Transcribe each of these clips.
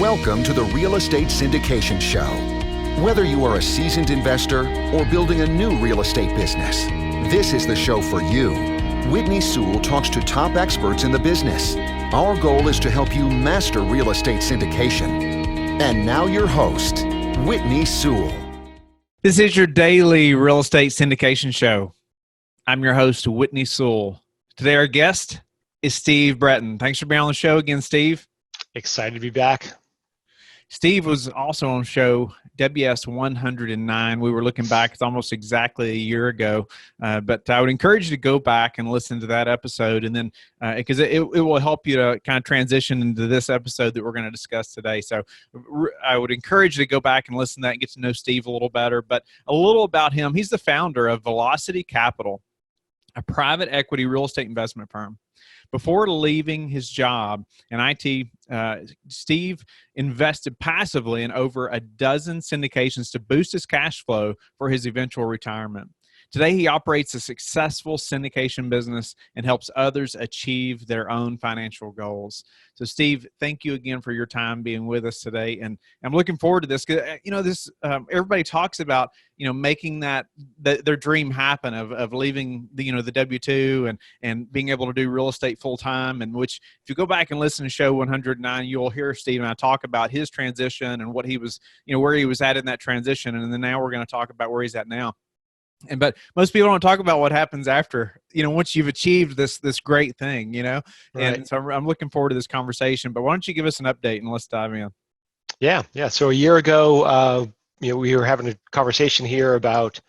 Welcome to the Real Estate Syndication Show. Whether you are a seasoned investor or building a new real estate business, this is the show for you. Whitney Sewell talks to top experts in the business. Our goal is to help you master real estate syndication. And now your host, Whitney Sewell. This is your daily real estate syndication show. I'm your host, Whitney Sewell. Today our guest is Steeve Breton. Thanks for being on the show again, Steve. Excited to be back. Steve was also on show WS 109. We were looking back, it's almost exactly a year ago, but I would encourage you to go back and listen to that episode, and then because it will help you to kind of transition into this episode that we're going to discuss today. So I would encourage you to go back and listen to that and get to know Steve a little better. But a little about him: he's the founder of Velocity Capital, a private equity real estate investment firm. Before leaving his job in IT, Steve invested passively in over a dozen syndications to boost his cash flow for his eventual retirement. Today, he operates a successful syndication business and helps others achieve their own financial goals. So, Steve, thank you again for your time being with us today, and I'm looking forward to this. This everybody talks about making their dream happen of leaving the W-2 and being able to do real estate full time. And which, if you go back and listen to show 109, you'll hear Steve and I talk about his transition and what he was, where he was at in that transition, and then now we're going to talk about where he's at now. But most people don't talk about what happens after, once you've achieved this great thing, Right. And so I'm looking forward to this conversation. But why don't you give us an update and let's dive in? Yeah. So a year ago, we were having a conversation here about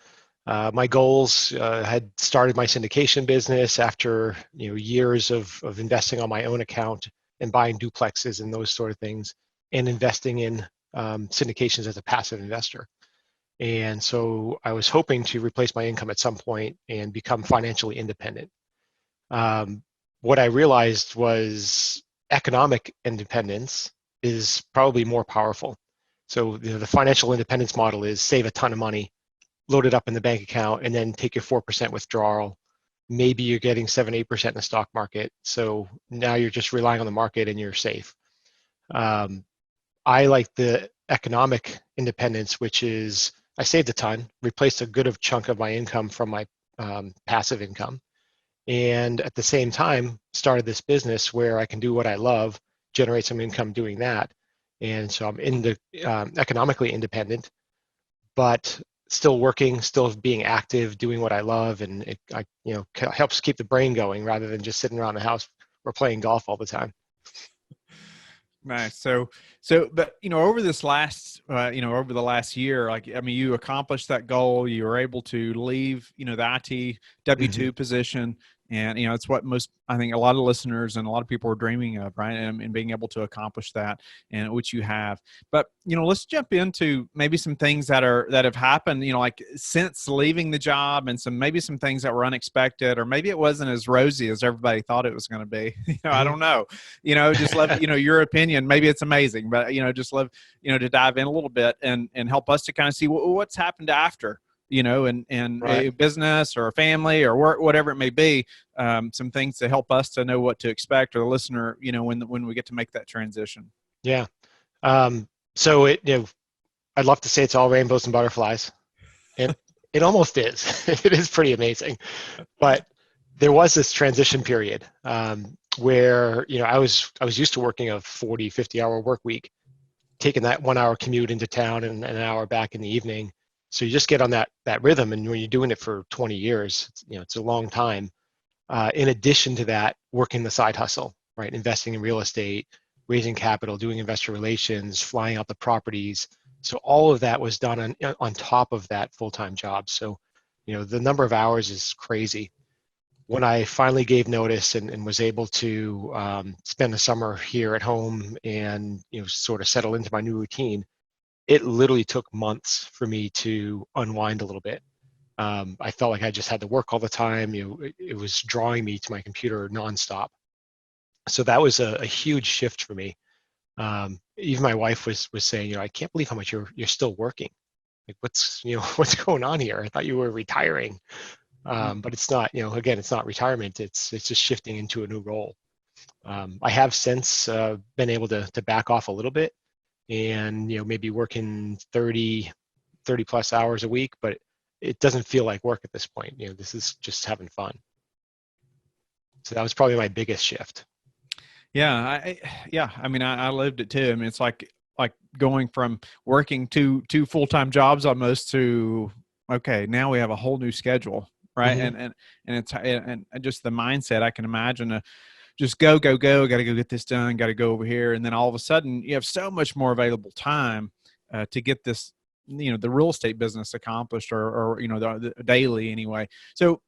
my goals. Had started my syndication business after years of investing on my own account and buying duplexes and those sort of things, and investing in syndications as a passive investor. And so I was hoping to replace my income at some point and become financially independent. What I realized was economic independence is probably more powerful. So the financial independence model is save a ton of money, load it up in the bank account, and then take your 4% withdrawal. Maybe you're getting 7-8% in the stock market. So now you're just relying on the market and you're safe. I like the economic independence, which is I saved a ton, replaced a good chunk of my income from my passive income, and at the same time started this business where I can do what I love, generate some income doing that. And so I'm economically independent, but still working, still being active, doing what I love, and it helps keep the brain going rather than just sitting around the house or playing golf all the time. Nice. But over this last, over the last year, you accomplished that goal. You were able to leave, the IT W-2 position, and it's what I think a lot of listeners and a lot of people are dreaming of, right? And being able to accomplish that, and which you have. But let's jump into maybe some things that have happened, since leaving the job, and maybe some things that were unexpected, or maybe it wasn't as rosy as everybody thought it was going to be. I don't know. Just love your opinion. Maybe it's amazing, but just love to dive in a little bit and help us to kind of see what's happened after. And right. A business or a family or work, whatever it may be, some things to help us to know what to expect, or the listener, when we get to make that transition. Yeah. So I'd love to say it's all rainbows and butterflies, and it almost is. It is pretty amazing, but there was this transition period where I was used to working a 40, 50-hour work week, taking that 1 hour commute into town and an hour back in the evening. So you just get on that rhythm, and when you're doing it for 20 years, it's a long time. In addition to that, working the side hustle, right? Investing in real estate, raising capital, doing investor relations, flying out the properties. So all of that was done on top of that full-time job. So, the number of hours is crazy. When I finally gave notice and was able to spend the summer here at home and sort of settle into my new routine, it literally took months for me to unwind a little bit. I felt like I just had to work all the time. It was drawing me to my computer nonstop. So that was a huge shift for me. Even my wife was saying, I can't believe how much you're still working. Like, what's going on here? I thought you were retiring. But it's not, again, it's not retirement. It's just shifting into a new role. I have since been able to back off a little bit. and, maybe working 30 plus hours a week, but it doesn't feel like work at this point. This is just having fun. So that was probably my biggest shift. Yeah, I mean, I lived it too. I mean, it's like going from working two full-time jobs almost to, okay, now we have a whole new schedule, right? Mm-hmm. And it's and just the mindset. I can imagine just go, got to go get this done, got to go over here, and then all of a sudden you have so much more available time to get this, the real estate business accomplished, or the daily anyway. So,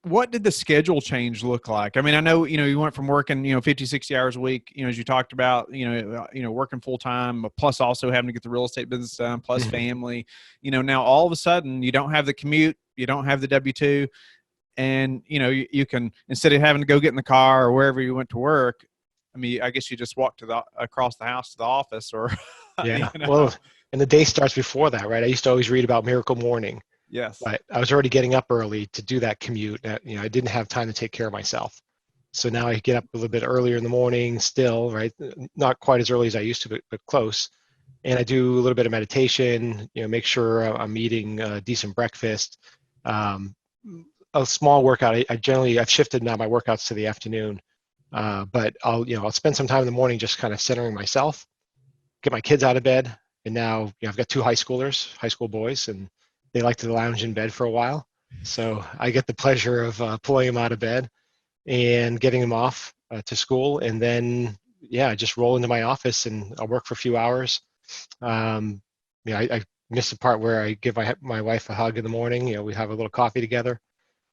what did the schedule change look like? I mean, I know, you went from working, 50, 60 hours a week, as you talked about, working full time, plus also having to get the real estate business done, plus Mm-hmm. family, now all of a sudden you don't have the commute, you don't have the W-2, and, you can, instead of having to go get in the car or wherever you went to work, I mean, I guess you just walk across the house to the office, or, Yeah. Well, and the day starts before that, right? I used to always read about Miracle Morning. Yes. But I was already getting up early to do that commute. I didn't have time to take care of myself. So now I get up a little bit earlier in the morning still, right? Not quite as early as I used to, but close. And I do a little bit of meditation, make sure I'm eating a decent breakfast. A small workout. I've shifted now my workouts to the afternoon. But I'll spend some time in the morning just kind of centering myself, get my kids out of bed. And now, I've got two high school boys, and they like to lounge in bed for a while. So I get the pleasure of pulling them out of bed and getting them off to school. And then, I just roll into my office and I'll work for a few hours. I missed the part where I give my wife a hug in the morning. We have a little coffee together.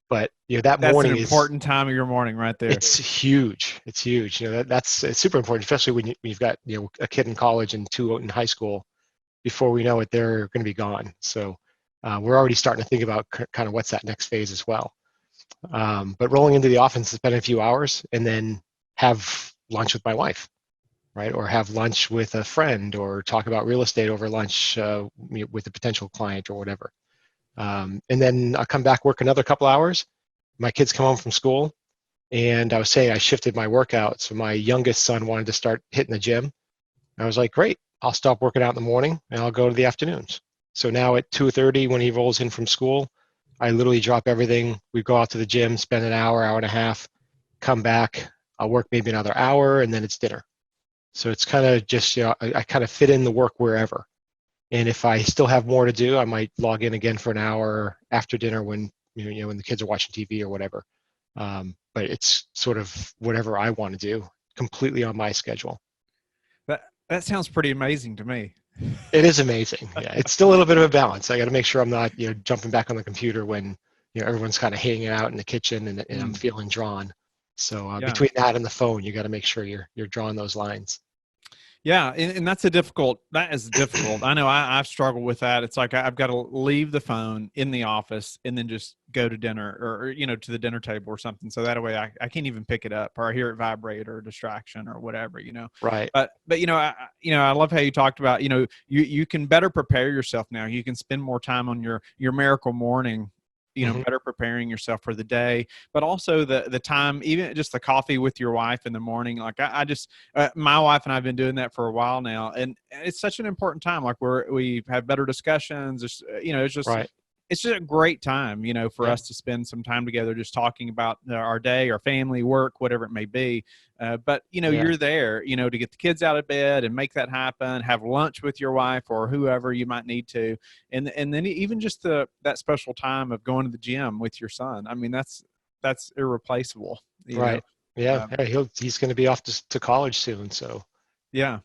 But, that That's morning an important time of your morning right there. It's huge. It's huge. It's super important, especially when you've got, a kid in college and two in high school. Before we know it, they're going to be gone. So we're already starting to think about kind of what's that next phase as well. But rolling into the office, spend a few hours, and then have lunch with my wife, right? Or have lunch with a friend, or talk about real estate over lunch with a potential client or whatever. And then I'll come back, work another couple hours. My kids come home from school, and I was saying I shifted my workout. So my youngest son wanted to start hitting the gym. I was like, great, I'll stop working out in the morning and I'll go to the afternoons. So now at 2:30, when he rolls in from school, I literally drop everything. We go out to the gym, spend an hour and a half, come back. I'll work maybe another hour, and then it's dinner. So it's kind of just, I kind of fit in the work wherever. And if I still have more to do, I might log in again for an hour after dinner when, when the kids are watching TV or whatever. But it's sort of whatever I want to do, completely on my schedule. That sounds pretty amazing to me. It is amazing. Yeah, it's still a little bit of a balance. I got to make sure I'm not, jumping back on the computer when, everyone's kind of hanging out in the kitchen and I'm feeling drawn. So between that and the phone, you got to make sure you're drawing those lines. Yeah, and that is difficult. I know I've struggled with that. It's like I've got to leave the phone in the office and then just go to dinner, or to the dinner table or something. So that way I can't even pick it up, or I hear it vibrate, or a distraction or whatever, Right. But I love how you talked about, you can better prepare yourself now. You can spend more time on your miracle morning, better preparing yourself for the day, but also the time, even just the coffee with your wife in the morning. Like I just, my wife and I've been doing that for a while now, and it's such an important time. Like we have better discussions. It's just, right. It's just a great time, for us to spend some time together, just talking about our day, our family, work, whatever it may be. But you're there, to get the kids out of bed and make that happen, have lunch with your wife or whoever you might need to. And then even just that special time of going to the gym with your son. I mean, that's irreplaceable. Right. Yeah. He's going to be off to college soon. So, yeah.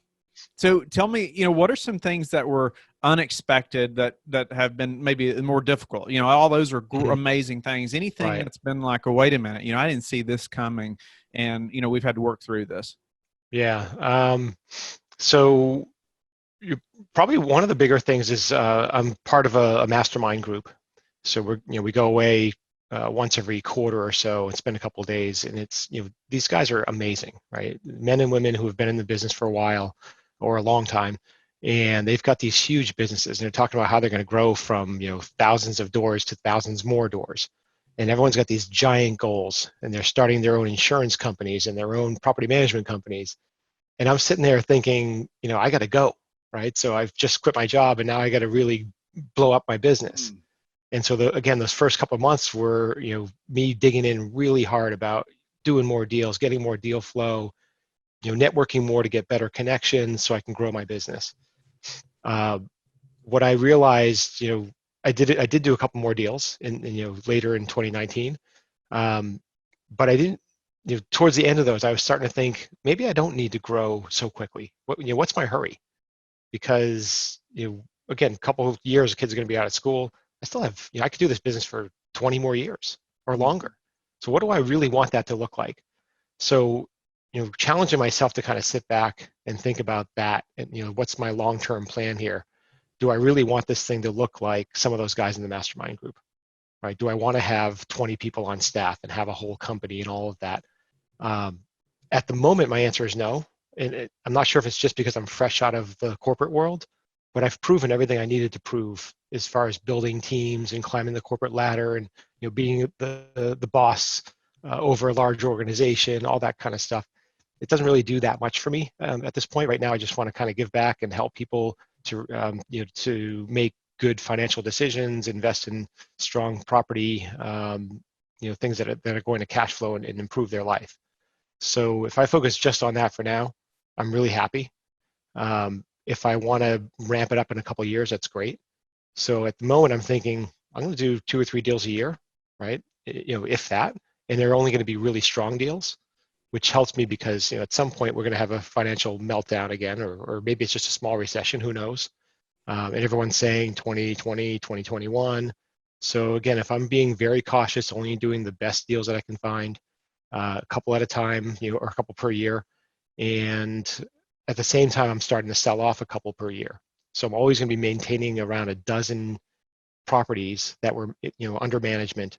So tell me, what are some things that were unexpected that have been maybe more difficult? All those are amazing things. Anything that's been like, oh, wait a minute, I didn't see this coming, and we've had to work through this. Yeah. So probably one of the bigger things is I'm part of a mastermind group. So we go away once every quarter or so and spend a couple of days, and it's these guys are amazing, right? Men and women who have been in the business for a while or a long time, and they've got these huge businesses, and they're talking about how they're going to grow from thousands of doors to thousands more doors, and everyone's got these giant goals, and they're starting their own insurance companies and their own property management companies, And I'm sitting there thinking, I got to go, right? So I've just quit my job and now I got to really blow up my business. And so again, those first couple of months were, me digging in really hard about doing more deals, getting more deal flow, networking more to get better connections so I can grow my business. What I realized, I did do a couple more deals later in 2019. But I didn't, towards the end of those, I was starting to think maybe I don't need to grow so quickly. What's my hurry? Because, again, a couple of years, kids are going to be out of school. I still have, I could do this business for 20 more years or longer. So what do I really want that to look like? So, challenging myself to kind of sit back and think about that and, what's my long-term plan here? Do I really want this thing to look like some of those guys in the mastermind group? Right? Do I want to have 20 people on staff and have a whole company and all of that? At the moment, my answer is no. And I'm not sure if it's just because I'm fresh out of the corporate world, but I've proven everything I needed to prove as far as building teams and climbing the corporate ladder and being the boss over a large organization, all that kind of stuff. It doesn't really do that much for me at this point. Right now, I just want to kind of give back and help people to make good financial decisions, invest in strong property, things that are going to cash flow and improve their life. So if I focus just on that for now, I'm really happy. If I want to ramp it up in a couple of years, that's great. So at the moment, I'm thinking I'm going to do 2 or 3 deals a year, right? If that, and they're only going to be really strong deals, which helps me because at some point we're going to have a financial meltdown again, or maybe it's just a small recession, who knows? And everyone's saying 2020, 2021. So again, if I'm being very cautious, only doing the best deals that I can find, a couple at a time, or a couple per year, and at the same time, I'm starting to sell off a couple per year. So I'm always going to be maintaining around a dozen properties that were under management,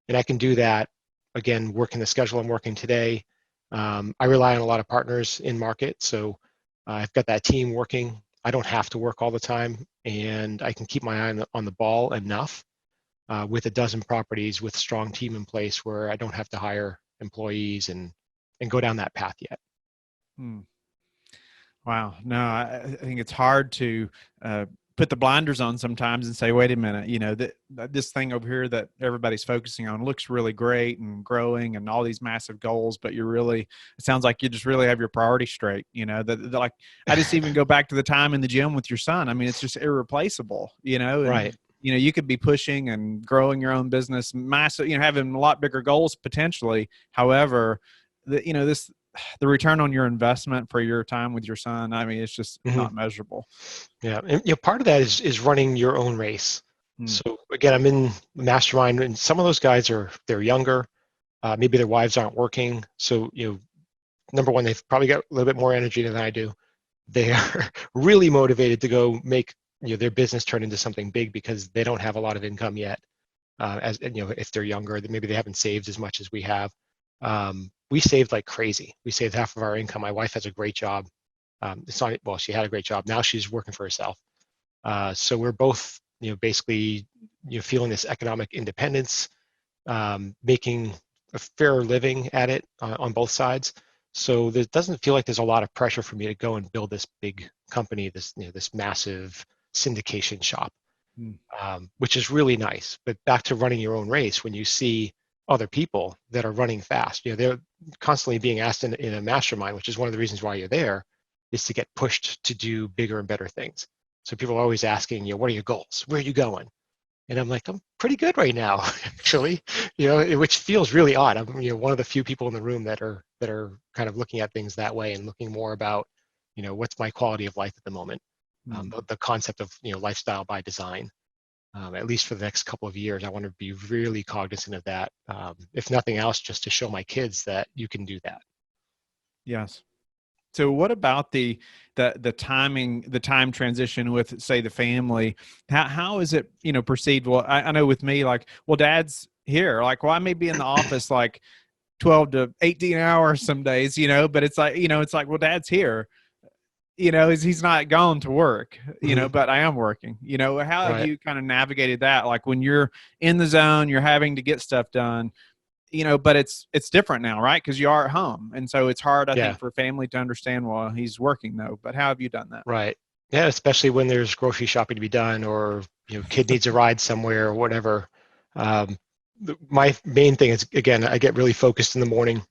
and I can do that again working the schedule I'm working today. I rely on a lot of partners in market, so I've got that team working. I don't have to work all the time, and I can keep my eye on the ball enough with a dozen properties with a strong team in place where I don't have to hire employees and go down that path yet. Wow. No, I think it's hard to put the blinders on sometimes and say, wait a minute, this thing over here that everybody's focusing on looks really great and growing and all these massive goals, but it sounds like you just really have your priorities straight. Like I just even go back to the time in the gym with your son. I mean, it's just irreplaceable, and, right. You could be pushing and growing your own business massive, having a lot bigger goals potentially. However, the return on your investment for your time with your son, I mean, it's just not measurable. Yeah. And part of that is running your own race. So again, I'm in the mastermind and some of those guys they're younger. Maybe their wives aren't working. So, number one, they've probably got a little bit more energy than I do. They are really motivated to go make, their business turn into something big because they don't have a lot of income yet. If they're younger, maybe they haven't saved as much as we have. We saved like crazy. We saved half of our income. My wife has a great job. She had a great job. Now she's working for herself. So we're both, basically, feeling this economic independence, making a fair living at it on both sides. So there doesn't feel like there's a lot of pressure for me to go and build this big company, this massive syndication shop, which is really nice. But back to running your own race, when you see other people that are running fast, they're constantly being asked in a mastermind, which is one of the reasons why you're there, is to get pushed to do bigger and better things. So people are always asking, what are your goals? Where are you going? And I'm like, I'm pretty good right now, actually, which feels really odd. I'm, one of the few people in the room that are kind of looking at things that way and looking more about, what's my quality of life at the moment, the concept of, lifestyle by design. At least for the next couple of years, I want to be really cognizant of that. If nothing else, just to show my kids that you can do that. Yes. So what about the time transition with, say, the family? How is it, perceived? Well, I know with me, like, well, dad's here. Like, well, I may be in the office like 12 to 18 hours some days, but it's like, well, dad's here. He's not gone to work, but I am working. How have you kind of navigated that? Like when you're in the zone, you're having to get stuff done. but it's different now, right? Because you are at home. And so it's hard, I Yeah, think, for family to understand, well, he's working though. But how have you done that? right. Yeah, especially when there's grocery shopping to be done, or kid needs a ride somewhere or whatever. Um, my main thing is, again, I get really focused in the morning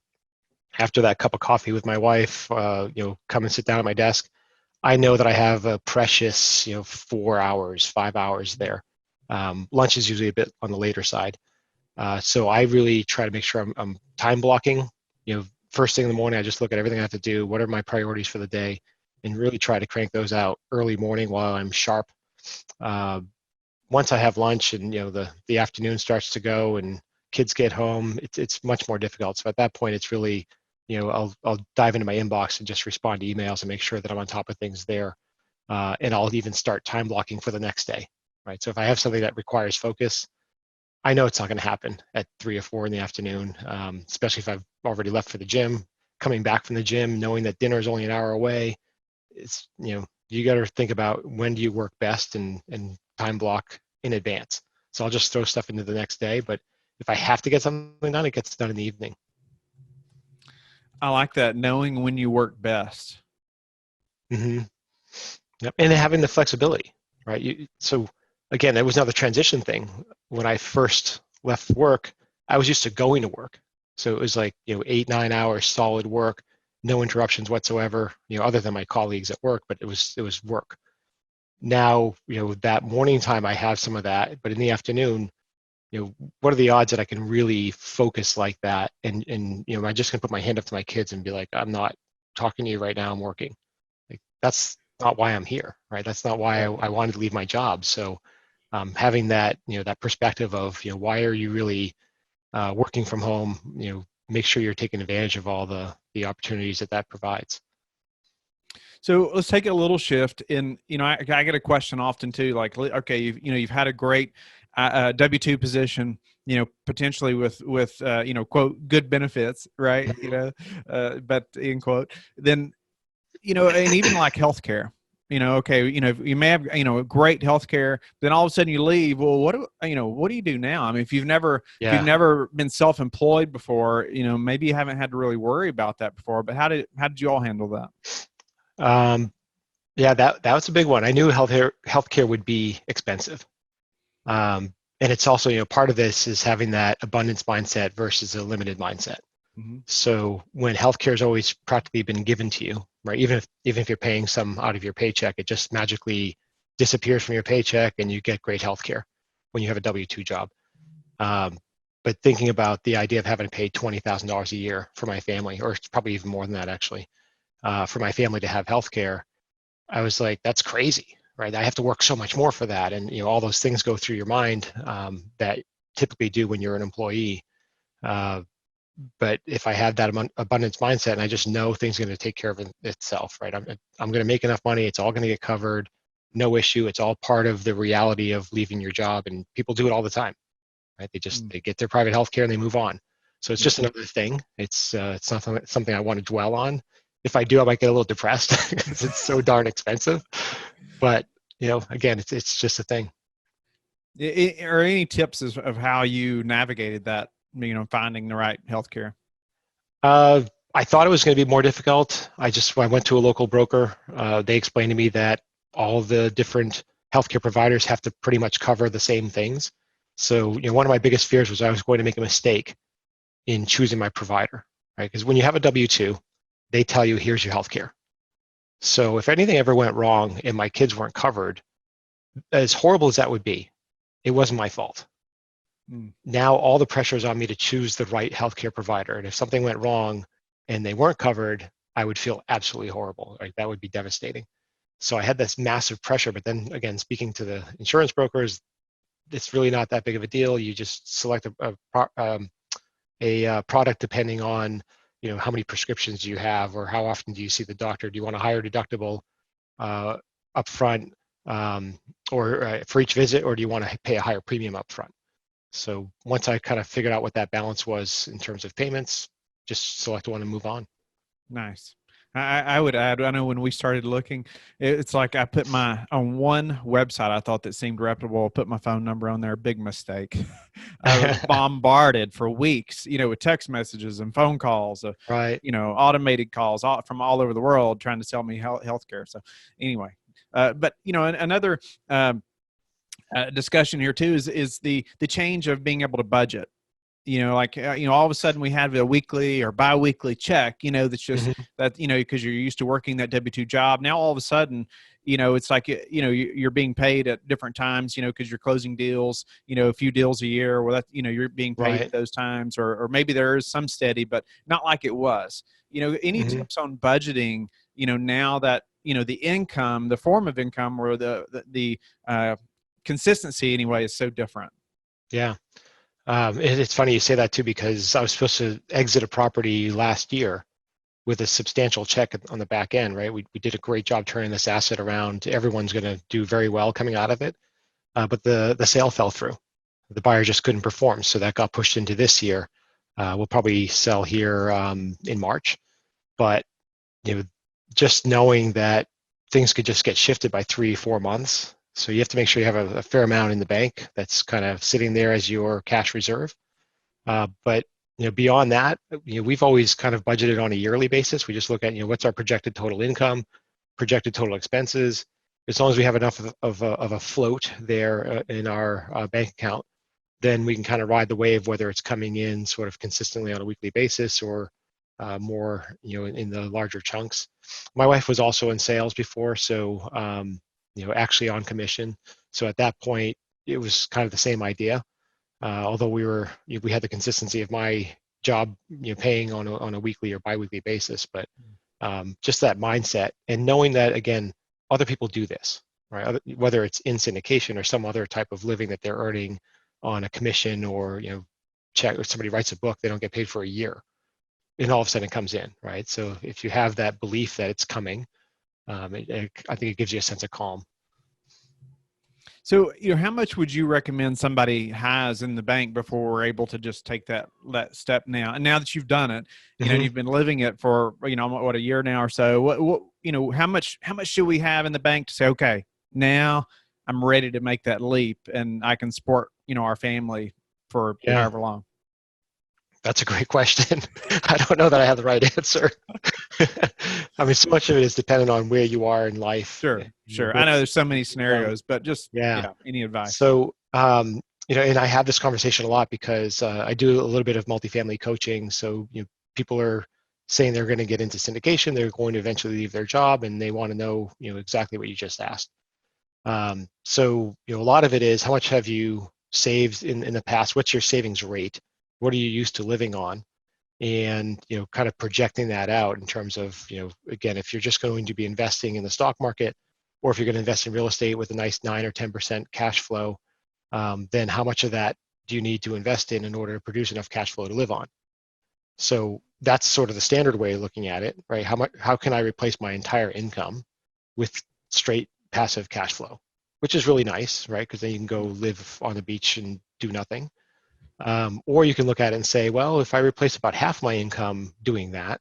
after that cup of coffee with my wife. Come and sit down at my desk. I know that I have a precious 4 hours, 5 hours there. Lunch is usually a bit on the later side. So I really try to make sure I'm time blocking. First thing in the morning, I just look at everything I have to do. What are my priorities for the day, and really try to crank those out early morning while I'm sharp. Uh, Once I have lunch and the afternoon starts to go and kids get home, it's much more difficult. So at that point, it's really I'll dive into my inbox and just respond to emails and make sure that I'm on top of things there. And I'll even start time blocking for the next day. Right. So if I have something that requires focus, I know it's not going to happen at 3 or 4 in the afternoon, especially if I've already left for the gym. Coming back from the gym, knowing that dinner is only an hour away, it's you got to think about when do you work best and time block in advance. So I'll just throw stuff into the next day, but if I have to get something done, it gets done in the evening. I like that, knowing when you work best. Mm-hmm. Yep. And having the flexibility, right? So again, that was another transition thing. When I first left work, I was used to going to work. So it was like, 8, 9 hours solid work, no interruptions whatsoever, other than my colleagues at work, but it was work. Now, that morning time, I have some of that, but in the afternoon, what are the odds that I can really focus like that? And am I just gonna put my hand up to my kids and be like, I'm not talking to you right now, I'm working. Like, that's not why I'm here, right? That's not why I wanted to leave my job. So having that, that perspective of, why are you really working from home? Make sure you're taking advantage of all the opportunities that provides. So let's take a little shift in, I get a question often too, like, okay, you've had a great W-2 position, potentially with quote, good benefits, right? But in quote, then, and even like healthcare, okay, you may have, great healthcare, then all of a sudden you leave. Well, what do you do now? I mean, if you've never been self-employed before, maybe you haven't had to really worry about that before, but how did you all handle that? Yeah, that was a big one. I knew healthcare would be expensive. And it's also, part of this is having that abundance mindset versus a limited mindset. Mm-hmm. So when healthcare has always practically been given to you, right? Even if you're paying some out of your paycheck, it just magically disappears from your paycheck and you get great healthcare when you have a W-2 job. But thinking about the idea of having to pay $20,000 a year for my family, or it's probably even more than that actually, for my family to have healthcare, I was like, that's crazy, right? I have to work so much more for that. And, all those things go through your mind that typically do when you're an employee. But if I have that abundance mindset and I just know things are going to take care of itself, right? I'm going to make enough money. It's all going to get covered. No issue. It's all part of the reality of leaving your job. And people do it all the time, right? They get their private health care and they move on. So it's just another thing. It's not something I want to dwell on. If I do, I might get a little depressed because it's so darn expensive. But again, it's just a thing. Or any tips of how you navigated that, finding the right healthcare? I thought it was going to be more difficult. I went to a local broker. They explained to me that all of the different healthcare providers have to pretty much cover the same things. So, one of my biggest fears was I was going to make a mistake in choosing my provider, right? Because when you have a W-2, they tell you, here's your healthcare. So if anything ever went wrong and my kids weren't covered, as horrible as that would be, it wasn't my fault. Now all the pressure is on me to choose the right healthcare provider. And if something went wrong and they weren't covered, I would feel absolutely horrible. Right? That would be devastating. So I had this massive pressure. But then again, speaking to the insurance brokers, it's really not that big of a deal. You just select a product depending on how many prescriptions you have or how often do you see the doctor. Do you want a higher deductible upfront or for each visit, or do you want to pay a higher premium upfront? So once I kind of figured out what that balance was in terms of payments, just select one and move on. Nice. I would add, I know when we started looking, it's like I put on one website I thought that seemed reputable, put my phone number on there, big mistake. I was bombarded for weeks, with text messages and phone calls, Right. automated calls from all over the world trying to sell me healthcare. So anyway, but another discussion here too is the change of being able to budget. All of a sudden we have a weekly or biweekly check, that's just Mhm. that, because you're used to working that W-2 job. Now, all of a sudden, it's like, you're being paid at different times, because you're closing deals, a few deals a year, well, that, you're being paid at Right. those times, or maybe there is some steady, but not like it was, any Mhm. tips on budgeting, now that, the income, the form of income, or the consistency anyway is so different. Yeah. It's funny you say that too, because I was supposed to exit a property last year with a substantial check on the back end, right? We did a great job turning this asset around. Everyone's going to do very well coming out of it. But the sale fell through. The buyer just couldn't perform. So that got pushed into this year. We'll probably sell here in March. But you know, just knowing that things could just get shifted by 3-4 months. So you have to make sure you have a fair amount in the bank that's kind of sitting there as your cash reserve. But beyond that, we've always kind of budgeted on a yearly basis. We just look at what's our projected total income, projected total expenses. As long as we have enough of a float there in our bank account, then we can kind of ride the wave, whether it's coming in sort of consistently on a weekly basis or more, in the larger chunks. My wife was also in sales before, so actually on commission. So at that point, it was kind of the same idea. Although we had the consistency of my job, paying on a weekly or biweekly basis, but just that mindset and knowing that again, other people do this, right? Whether it's in syndication or some other type of living that they're earning on a commission, or check, or somebody writes a book, they don't get paid for a year, and all of a sudden it comes in, right? So if you have that belief that it's coming, I think it gives you a sense of calm. So, how much would you recommend somebody has in the bank before we're able to just take that step now? And now that you've done it, Mm-hmm. you've been living it for, what, a year now or so. What, how much should we have in the bank to say, okay, now I'm ready to make that leap and I can support, our family for Yeah, however long? that's a great question. I don't know that I have the right answer. I mean, so much of it is dependent on where you are in life. Sure. I know there's so many Um, scenarios, but just, yeah. any advice? So, and I have this conversation a lot because I do a little bit of multifamily coaching. So, people are saying they're going to get into syndication, they're going to eventually leave their job, and they want to know, exactly what you just asked. So, a lot of it is, how much have you saved in the past? What's your savings rate? What are you used to living on? And kind of projecting that out in terms of, again, if you're just going to be investing in the stock market, or if you're going to invest in real estate with a nice 9 or 10% cash flow, then how much of that do you need to invest in order to produce enough cash flow to live on? So that's sort of the standard way of looking at it, right? How can I replace my entire income with straight passive cash flow, which is really nice, right? Because then you can go live on the beach and do nothing. Or you can look at it and say, well, if I replace about half my income doing that,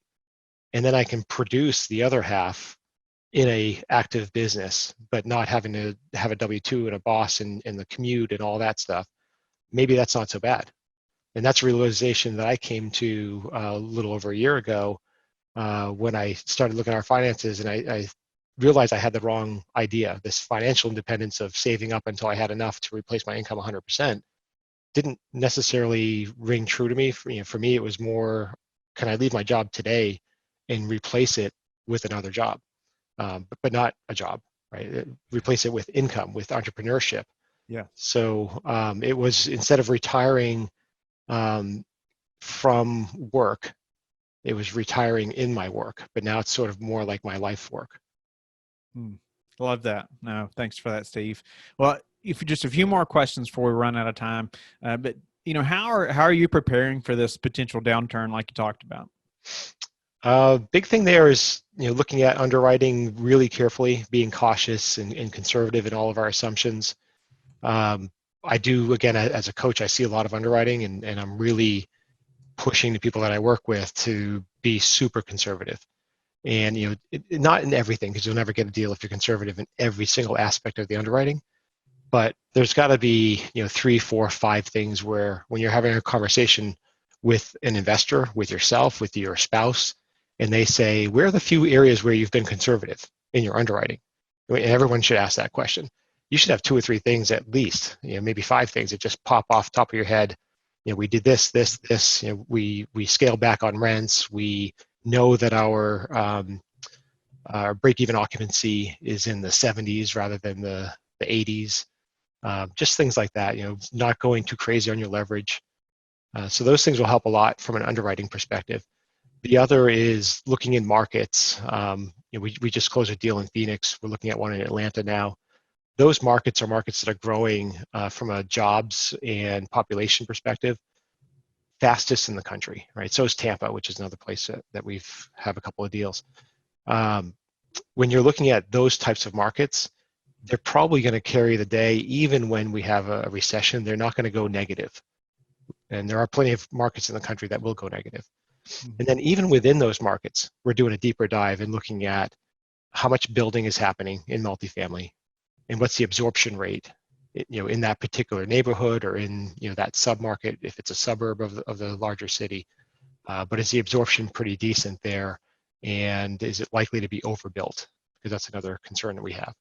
and then I can produce the other half in a active business, but not having to have a W-2 and a boss and the commute and all that stuff, maybe that's not so bad. And that's a realization that I came to a little over a year ago when I started looking at our finances, and I realized I had the wrong idea. This financial independence of saving up until I had enough to replace my income 100% didn't necessarily ring true to me. For me, it was more, can I leave my job today and replace it with another job, but not a job, right? Replace it with income, with entrepreneurship. Yeah. So it was, instead of retiring from work, it was retiring in my work, but now it's sort of more like my life work. Love that. No, thanks for that, Steve. Well, if just a few more questions before we run out of time, but how are you preparing for this potential downturn like you talked about? Big thing there is looking at underwriting really carefully, being cautious and conservative in all of our assumptions. I do, again, as a coach, I see a lot of underwriting, and I'm really pushing the people that I work with to be super conservative. And not in everything, because you'll never get a deal if you're conservative in every single aspect of the underwriting. But there's got to be 3, 4, 5 things where when you're having a conversation with an investor, with yourself, with your spouse, and they say, where are the few areas where you've been conservative in your underwriting? And everyone should ask that question. You should have 2 or 3 things at least, maybe 5 things that just pop off the top of your head. We did this. We scaled back on rents. We know that our break-even occupancy is in the 70s rather than the 80s. Just things like that, not going too crazy on your leverage. So those things will help a lot from an underwriting perspective. The other is looking in markets. We just closed a deal in Phoenix. We're looking at one in Atlanta now. Those markets are markets that are growing from a jobs and population perspective fastest in the country, right? So is Tampa, which is another place that we've have a couple of deals. When you're looking at those types of markets, they're probably going to carry the day even when we have a recession. They're not going to go negative. And there are plenty of markets in the country that will go negative. And then even within those markets, we're doing a deeper dive and looking at how much building is happening in multifamily and what's the absorption rate in that particular neighborhood or in that submarket if it's a suburb of the larger city. But is the absorption pretty decent there? And is it likely to be overbuilt? Because that's another concern that we have.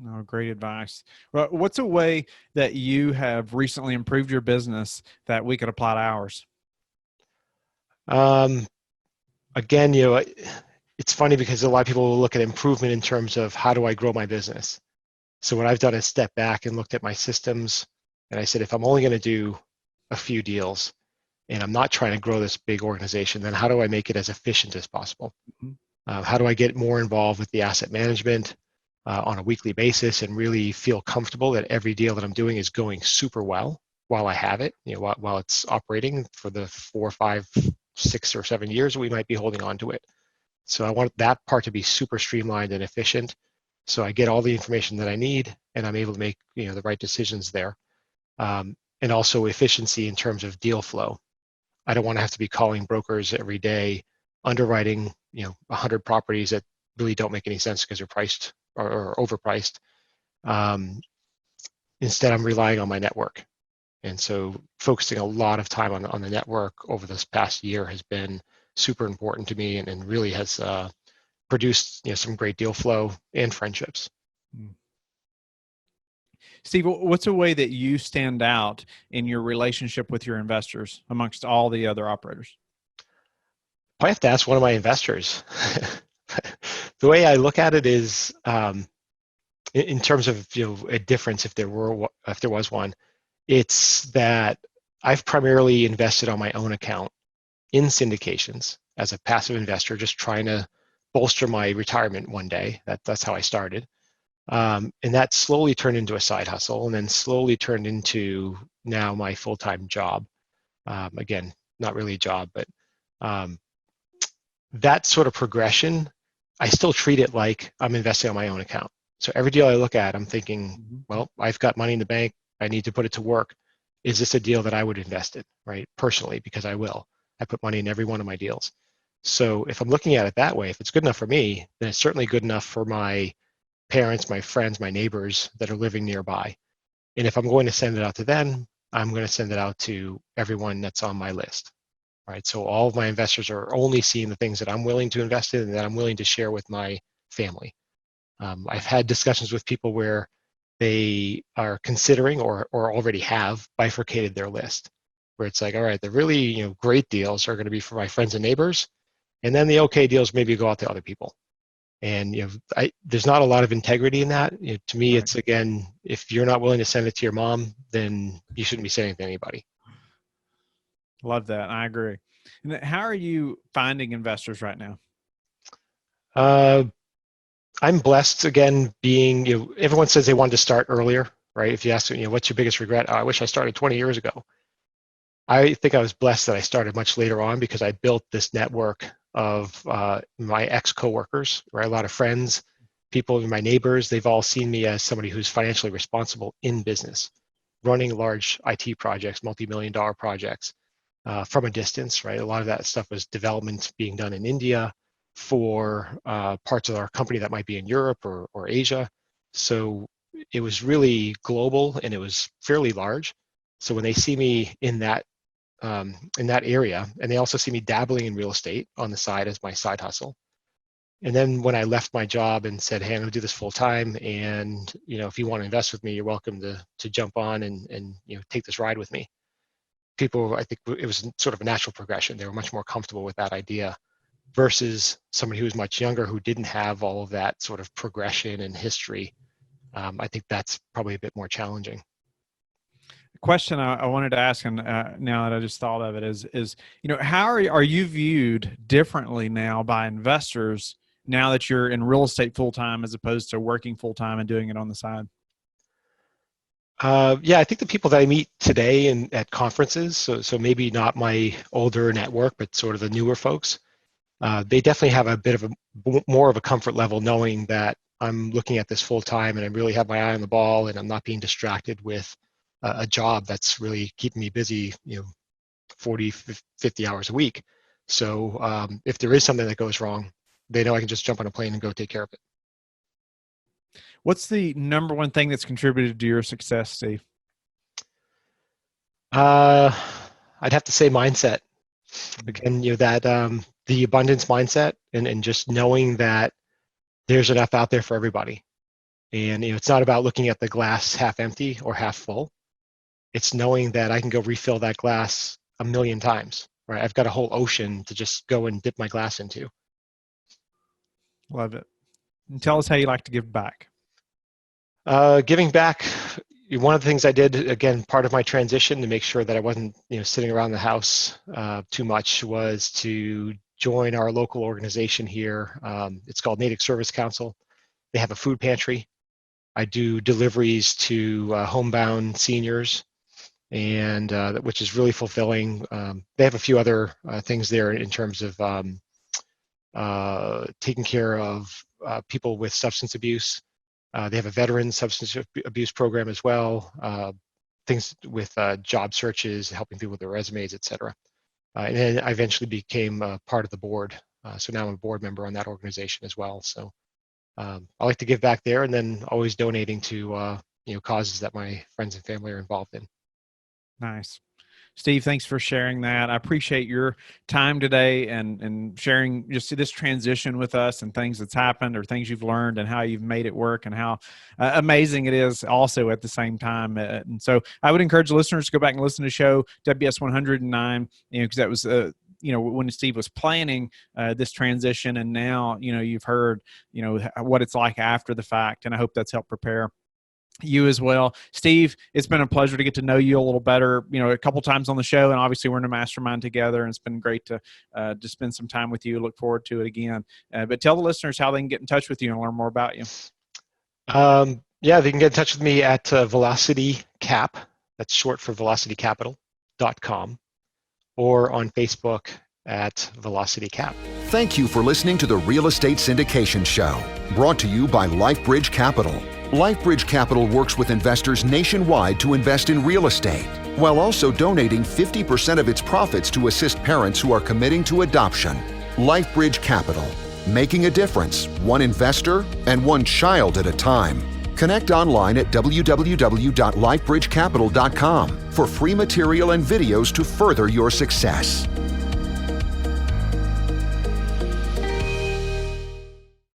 Oh, great advice. Well, what's a way that you have recently improved your business that we could apply to ours? Again, it's funny because a lot of people will look at improvement in terms of how do I grow my business? So what I've done is step back and looked at my systems, and I said, if I'm only going to do a few deals and I'm not trying to grow this big organization, then how do I make it as efficient as possible? How do I get more involved with the asset management on a weekly basis and really feel comfortable that every deal that I'm doing is going super well while I have it, while it's operating for the 4, 5, 6, or 7 years we might be holding on to it. So I want that part to be super streamlined and efficient. So I get all the information that I need and I'm able to make the right decisions there. And also efficiency in terms of deal flow. I don't want to have to be calling brokers every day, underwriting 100 properties that really don't make any sense because they're priced or overpriced. Instead, I'm relying on my network. And so focusing a lot of time on the network over this past year has been super important to me and really has produced some great deal flow and friendships. Steve, what's a way that you stand out in your relationship with your investors amongst all the other operators? I have to ask one of my investors. The way I look at it is in terms of a difference, if there was one, it's that I've primarily invested on my own account in syndications as a passive investor, just trying to bolster my retirement one day. That's how I started. And that slowly turned into a side hustle and then slowly turned into now my full-time job. Again, not really a job, but that sort of progression, I still treat it like I'm investing on my own account. So every deal I look at, I'm thinking, well, I've got money in the bank. I need to put it to work. Is this a deal that I would invest in, right? Personally, because I will. I put money in every one of my deals. So if I'm looking at it that way, if it's good enough for me, then it's certainly good enough for my parents, my friends, my neighbors that are living nearby. And if I'm going to send it out to them, I'm going to send it out to everyone that's on my list, right? So all of my investors are only seeing the things that I'm willing to invest in and that I'm willing to share with my family. I've had discussions with people where they are considering or already have bifurcated their list, where it's like, all right, the really great deals are going to be for my friends and neighbors, and then the okay deals maybe go out to other people. And there's not a lot of integrity in that. To me, Right. it's again, if you're not willing to send it to your mom, then you shouldn't be sending it to anybody. Love that. I agree. And how are you finding investors right now? I'm blessed again being, everyone says they wanted to start earlier, right? If you ask, what's your biggest regret? Oh, I wish I started 20 years ago. I think I was blessed that I started much later on because I built this network of my ex-coworkers, right? A lot of friends, people, my neighbors, they've all seen me as somebody who's financially responsible in business, running large IT projects, multi-million-dollar projects. from a distance, right? A lot of that stuff was development being done in India for parts of our company that might be in Europe or Asia. So it was really global and it was fairly large. So when they see me in that area, and they also see me dabbling in real estate on the side as my side hustle. And then when I left my job and said, hey, I'm gonna do this full time, and if you want to invest with me, you're welcome to jump on and take this ride with me. People, I think it was sort of a natural progression. They were much more comfortable with that idea versus somebody who was much younger who didn't have all of that sort of progression and history. I think that's probably a bit more challenging. The question I wanted to ask, and now that I just thought of it, is how are you viewed differently now by investors now that you're in real estate full time as opposed to working full time and doing it on the side? Yeah, I think the people that I meet today at conferences, so maybe not my older network, but sort of the newer folks, they definitely have a bit of more of a comfort level knowing that I'm looking at this full time and I really have my eye on the ball and I'm not being distracted with a job that's really keeping me busy, 40, 50 hours a week. So if there is something that goes wrong, they know I can just jump on a plane and go take care of it. What's the number one thing that's contributed to your success, Steve? I'd have to say mindset. Again, that the abundance mindset and just knowing that there's enough out there for everybody. And it's not about looking at the glass half empty or half full. It's knowing that I can go refill that glass 1,000,000 times, right? I've got a whole ocean to just go and dip my glass into. Love it. And tell us how you like to give back. Giving back, one of the things I did, again, part of my transition to make sure that I wasn't sitting around the house too much, was to join our local organization here. It's called Natick Service Council. They have a food pantry. I do deliveries to homebound seniors, and which is really fulfilling. They have a few other things there in terms of taking care of people with substance abuse. They have a veteran substance abuse program as well, things with job searches, helping people with their resumes, et cetera. And then I eventually became part of the board. So now I'm a board member on that organization as well. So I like to give back there, and then always donating to causes that my friends and family are involved in. Nice. Steve, thanks for sharing that. I appreciate your time today and sharing just this transition with us and things that's happened or things you've learned and how you've made it work and how amazing it is also at the same time. And so I would encourage listeners to go back and listen to the show WS 109, because that was when Steve was planning this transition, and now you've heard what it's like after the fact, and I hope that's helped prepare you as well. Steve, it's been a pleasure to get to know you a little better, a couple times on the show, and obviously we're in a mastermind together, and it's been great to spend some time with you. Look forward to it again. But tell the listeners how they can get in touch with you and learn more about you. Yeah, they can get in touch with me at Velocity Cap. That's short for velocitycapital.com, or on Facebook at Velocity Cap. Thank you for listening to the Real Estate Syndication Show, brought to you by LifeBridge Capital. LifeBridge Capital works with investors nationwide to invest in real estate, while also donating 50% of its profits to assist parents who are committing to adoption. LifeBridge Capital, making a difference, one investor and one child at a time. Connect online at www.lifebridgecapital.com for free material and videos to further your success.